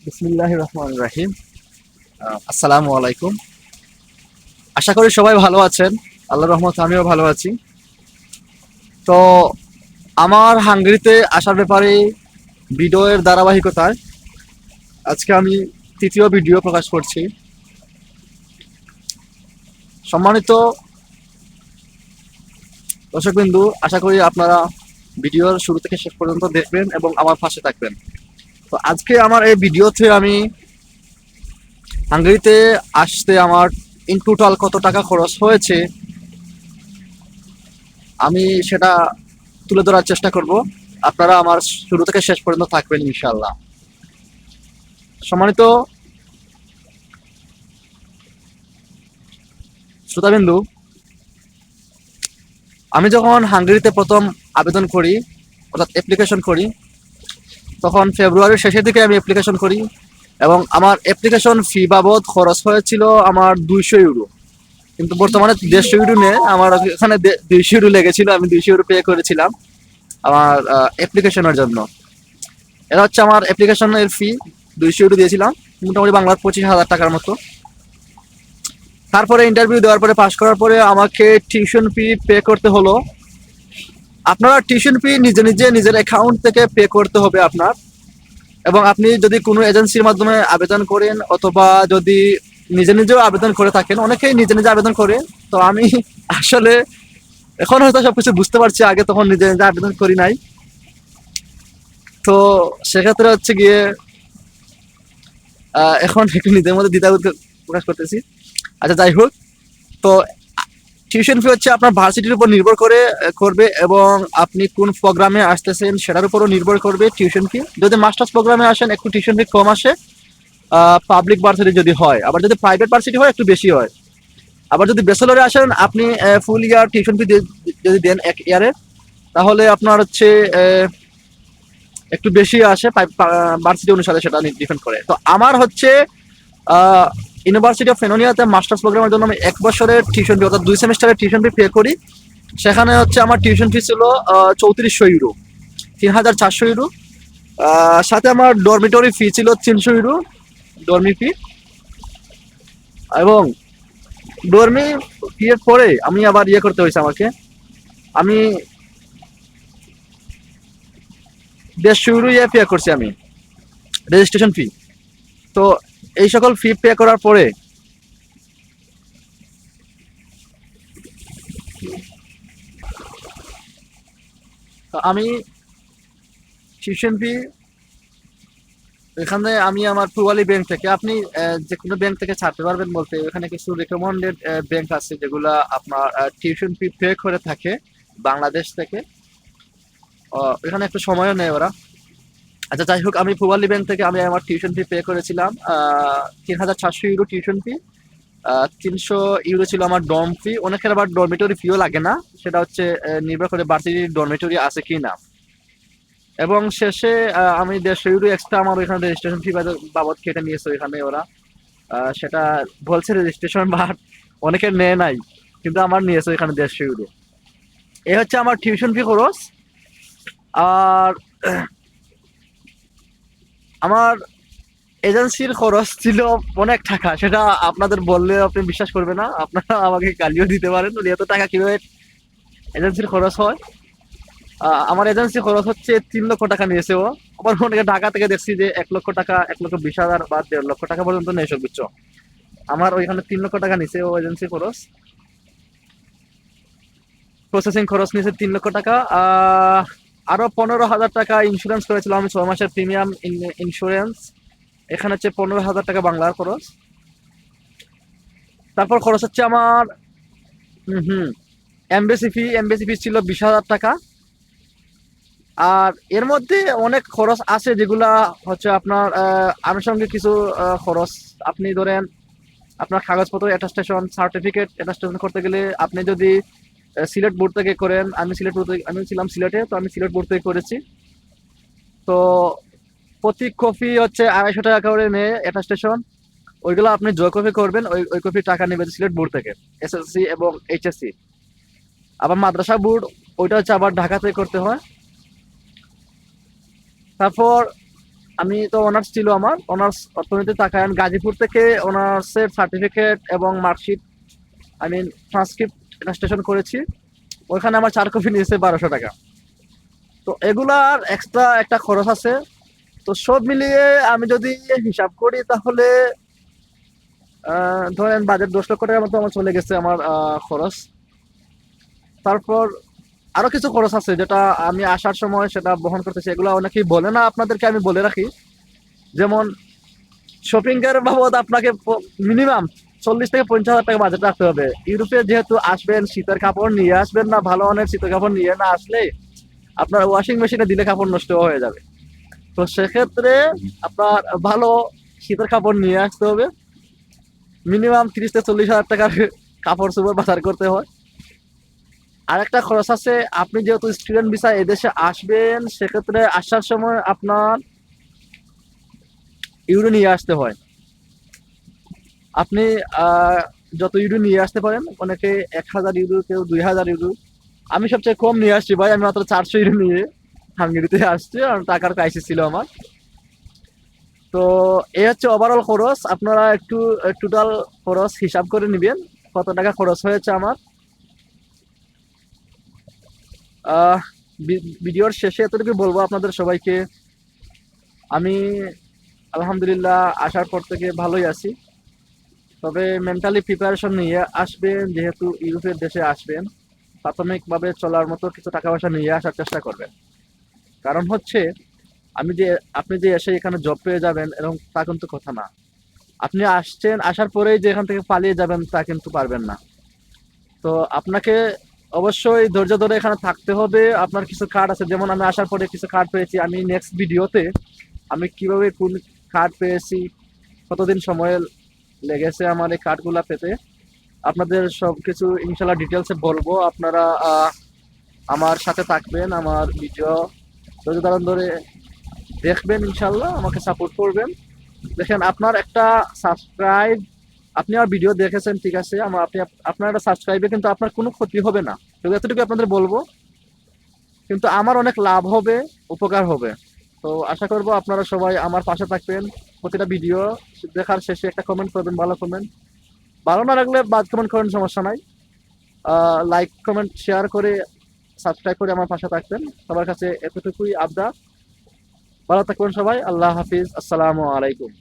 বিসমিল্লাহির রহমানির রহিম। আসসালামু আলাইকুম। আশা করি সবাই ভালো আছেন। আল্লাহর রহমতে আমিও ভালো আছি। তো আমার হাঙ্গেরিতে আসার ব্যাপারে ভিডিওর ধারাবাহিকতায় আজকে আমি তৃতীয় ভিডিও প্রকাশ করছি। সম্মানিত দর্শকবিন্দু, আশা করি আপনারা ভিডিওর শুরু থেকে শেষ পর্যন্ত দেখবেন এবং আমার পাশে থাকবেন। তো আজকে আমার এই ভিডিওতে আমি হাঙ্গেরিতে আসতে আমার ইন টোটাল কত টাকা খরচ হয়েছে আমি সেটা তুলে ধরার চেষ্টা করব। আপনারা আমার শুরু থেকে শেষ পর্যন্ত থাকবেন ইনশাআল্লাহ। সম্মানিত শ্রোতাবিন্দু, আমি যখন হাঙ্গেরিতে প্রথম আবেদন করি অর্থাৎ অ্যাপ্লিকেশন করি, তখন ফেব্রুয়ারির শেষের দিকে আমি অ্যাপ্লিকেশন করি এবং আমার অ্যাপ্লিকেশন ফি বাবদ খরচ হয়েছিল আমার 200 ইউরো। কিন্তু বর্তমানে 150 ইউরো নিয়ে আমার এখানে 200 ইউরো লেগেছিল। আমি 200 ইউরো পে করেছিলাম আমার অ্যাপ্লিকেশনের জন্য। এটা হচ্ছে আমার অ্যাপ্লিকেশনের ফি। 200 ইউরো দিয়েছিলাম, মোটামুটি বাংলার 25,000 টাকার মতো। তারপরে ইন্টারভিউ দেওয়ার পরে পাশ করার পরে আমাকে টিউশন ফি পে করতে হলো। আপনারা টিউশন ফি নিজে নিজে নিজের অ্যাকাউন্ট থেকে পে করতে হবে আপনার। এবং আপনি যদি কোনো এজেন্সির মাধ্যমে আবেদন করেন অথবা যদি নিজে নিজেও আবেদন করে থাকেন, অনেকেই নিজে নিজে আবেদন করে। তো আমি আসলে এখন হয়তো সবকিছু বুঝতে পারছি, আগে তখন নিজে নিজে আবেদন করি নাই। তো সেক্ষেত্রে হচ্ছে গিয়ে এখন একটু নিজের মধ্যে দ্বিধাবোধ প্রকাশ করতেছি। আচ্ছা, যাই হোক। তো টিউশন ফি হচ্ছে আপনার ভার্সিটির উপর নির্ভর করবে এবং আপনি কোন প্রোগ্রামে আসতেছেন সেটার উপরও নির্ভর করবে টিউশন ফি। যদি মাস্টার্স প্রোগ্রামে আসেন একটু টিউশন ফি কম আসে, পাবলিক ভার্সিটি যদি হয়। আবার যদি প্রাইভেট ভার্সিটি হয় একটু বেশি হয়। আবার যদি ব্যাচেলরে আসেন আপনি ফুল ইয়ার টিউশন ফি যদি দেন এক ইয়ারে, তাহলে আপনার হচ্ছে একটু বেশি আসে। ভার্সিটি অনুসারে সেটা ডিপেন্ড করে। তো আমার হচ্ছে ইউনিভার্সিটি অফ ফেনোনিয়াতে মাস্টার্স প্রোগ্রামের জন্য আমি 1 বছরের টিউশন ফি অর্থাৎ 2 সেমিস্টারের টিউশন ফি পে করি। সেখানে হচ্ছে আমার টিউশন ফি ছিল 3400 ইউরো, 3400 ইউরো। সাথে আমার ডরমিটরি ফি ছিল 300 ইউরো, ডরমি ফি। এবং ডরমি ফি এর পরে আমি আবার করতে হয়েছে আমাকে। আমি 150 ইউরো পে করছি আমি রেজিস্ট্রেশন ফি। তো এই সকল ফি পে করার পরে আমি টিউশন ফি এখানে আমি আমার পূবালী ব্যাংক থেকে, আপনি যে কোনো ব্যাংক থেকে ছাড়তে পারবেন বলতে এখানে কিছু রেকমেন্ডেড ব্যাংক আছে যেগুলো আপনার টিউশন ফি পে করে থাকে বাংলাদেশ থেকে। এখানে একটু সময়ও নেয় ওরা। আচ্ছা, যাই হোক, আমি পূবালী ব্যাংক থেকে আমি আমার টিউশন ফি পে করেছিলাম 3400 ইউরো টিউশন ফি। 300 ইউরো ছিল আমার ডর্ম ফি। অনেকের আবার ডরমিটরি ফিও লাগে না, সেটা হচ্ছে নির্ভর করে ভার্সিটির ডরমিটরি আছে কি না। এবং শেষে আমি 150 ইউরো এক্সট্রা আমার ওইখানে রেজিস্ট্রেশন ফি বাবদ কেটে নিয়েছে ওইখানে ওরা। সেটা বলছে রেজিস্ট্রেশন, বাট অনেকের নেয় নাই, কিন্তু আমার নিয়েছে ওইখানে 150 ইউরো। এই হচ্ছে আমার টিউশন ফি খরচ। আর আমার এজেন্সির খরচ ছিল অনেক টাকা। সেটা আপনাদের বললে আপনি বিশ্বাস করবে না, আপনারা আমাকে গালিও দিতে পারেন এত টাকা কিভাবে এজেন্সির খরচ হয়। আমার এজেন্সি খরচ হচ্ছে 3 লক্ষ টাকা নিয়েছে ও। আবার অনেকে ঢাকা থেকে দেখছি যে 1 লক্ষ টাকা, 1,20,000 বা 1.5 লক্ষ টাকা পর্যন্ত নেই সর্বোচ্চ। আমার ওইখানে 3 লক্ষ টাকা নিছে ও এজেন্সি খরচ। প্রসেসিং খরচ নিয়েছে 3 লক্ষ টাকা। আরো 15,000 টাকা ইন্স্যুরেন্স করেছিল আমি, 6 মাসের প্রিমিয়াম ইন্স্যুরেন্স। এখানে হচ্ছে 15,000 টাকা বাংলার খরচ। তারপর খরচ হচ্ছে আমার এমবেসি ফি ছিল 20,000 টাকা। আর এর মধ্যে অনেক খরচ আছে যেগুলা হচ্ছে আপনার আনুষঙ্গিক কিছু খরচ। আপনি ধরেন আপনার কাগজপত্র অ্যাটাস্টেশন, সার্টিফিকেট অ্যাটাস্টেশন করতে গেলে আপনি যদি সিলেট বোর্ড থেকে করেন, আমি ছিলাম সিলেটে, তো আমি সিলেট বোর্ড থেকে করেছি। তো প্রতি কপি হচ্ছে 250 টাকা করে নেয় অ্যাটাস্টেশন। ওইগুলো আপনি যে কপি করবেন ওই কপি টাকা নেবে সিলেট বোর্ড থেকে, এসএসসি এবং এইচএসসি। আবার মাদ্রাসা বোর্ড ওইটা হচ্ছে আবার ঢাকা থেকে করতে হয়। তারপর আমি তো অনার্স ছিল, আমার অনার্স অর্থনীতি থাকায় আমি গাজীপুর থেকে অনার্সের সার্টিফিকেট এবং marksheet, I mean transcript registration করেছি। ওইখানে আমার 4 কপি নিয়েছে 1200 টাকা। তো এগুলার এক্সট্রা একটা খরচ আছে। তো সব মিলিয়ে আমি যদি হিসাব করি তাহলে ধরেন বাজেট 10 লক্ষ টাকার মতো আমার চলে গেছে আমার খরচ। তারপর আরো কিছু খরচ আছে যেটা আমি আসার সময় সেটা বহন করতেছি, এগুলো অনেকেই বলে না, আপনাদেরকে আমি বলে রাখি। যেমন শপিং এর বাবদ আপনাকে মিনিমাম 40 থেকে 50 হাজার টাকা বাজেট রাখতে হবে। ইউরোপে যেহেতু আসবেন, শীতের কাপড় নিয়ে আসবেন না, ভালো মানের শীতের কাপড় নিয়ে না আসলে আপনার ওয়াশিং মেশিনে দিলে কাপড় নষ্ট হয়ে যাবে। তো সেক্ষেত্রে আপনার ভালো শীতের কাপড় নিয়ে আসতে হবে। মিনিমাম 30 থেকে 40 হাজার টাকার কাপড় চোপড় বাজার করতে হয়। আরেকটা খরচ আছে, আপনি যেহেতু স্টুডেন্ট ভিসা এদেশে আসবেন, সেক্ষেত্রে আসার সময় আপনার ইউরো নিয়ে আসতে হয়। আপনি যত ইউরো নিয়ে আসতে পারেন, অনেকে 1000 ইউরো, কেউ 2000 ইউরো। আমি সবচেয়ে কম নিয়ে আসছি ভাই, আমি মাত্র 400 ইউরো নিয়ে হাঙ্গেরিতে আসছি, আর টাকার ক্রাইসিস ছিল আমার। তো এই হচ্ছে ওভারঅল খরচ। আপনারা একটু টোটাল খরচ হিসাব করে নেবেন কত টাকা খরচ হয়েছে আমার। ভিডিওর শেষে এতটুকু বলবো আপনাদের সবাইকে, আমি আলহামদুলিল্লাহ আসার পর থেকে ভালোই আছি। তবে মেন্টালি প্রিপারেশন নিয়ে আসবেন, যেহেতু ইউরোপের দেশে আসবেন, প্রাথমিকভাবে চলার মতো কিছু টাকা পয়সা নিয়ে আসার চেষ্টা করবেন। কারণ হচ্ছে আমি যে আপনি যে এসে এখানে জব পেয়ে যাবেন এরকম তা কিন্তু কথা না। আপনি আসছেন, আসার পরেই যে এখান থেকে পালিয়ে যাবেন তা কিন্তু পারবেন না। তো আপনাকে অবশ্যই ধৈর্য ধরে এখানে থাকতে হবে। আপনার কিছু কার্ড আছে, যেমন আমি আসার পরে কিছু কার্ড পেয়েছি। আমি নেক্সট ভিডিওতে আমি কিভাবে কোন কার্ড পেয়েছি, কতদিন সময় লেগেছে আমার এই কার্ডগুলা পেতে, আপনাদের সবকিছু ইনশাল্লাহ ডিটেলসে বলবো। আপনারা আমার সাথে থাকবেন, আমার ভিডিও ধৈর্য ধারণ ধরে দেখবেন, ইনশাল্লাহ আমাকে সাপোর্ট করবেন। দেখেন, আপনার একটা সাবস্ক্রাইব, আপনি আমার ভিডিও দেখেছেন ঠিক আছে, আমার আপনার একটা সাবস্ক্রাইবে কিন্তু আপনার কোনো ক্ষতি হবে না, তো এতটুকু আপনাদের বলবো। কিন্তু আমার অনেক লাভ হবে, উপকার হবে। তো আশা করব আপনারা সবাই আমার পাশে থাকবেন। প্রতিটা ভিডিও দেখার শেষে একটা কমেন্ট করবেন, ভালো কমেন্ট। ভালো না লাগলে বাদ কমেন্ট করেন, সমস্যা নাই। লাইক কমেন্ট শেয়ার করে সাবস্ক্রাইব করে আমার পাশে থাকবেন। সবার কাছে এতটুকুই আবদার। ভালো থাকবেন সবাই, আল্লাহ হাফিজ, আসসালামু আলাইকুম।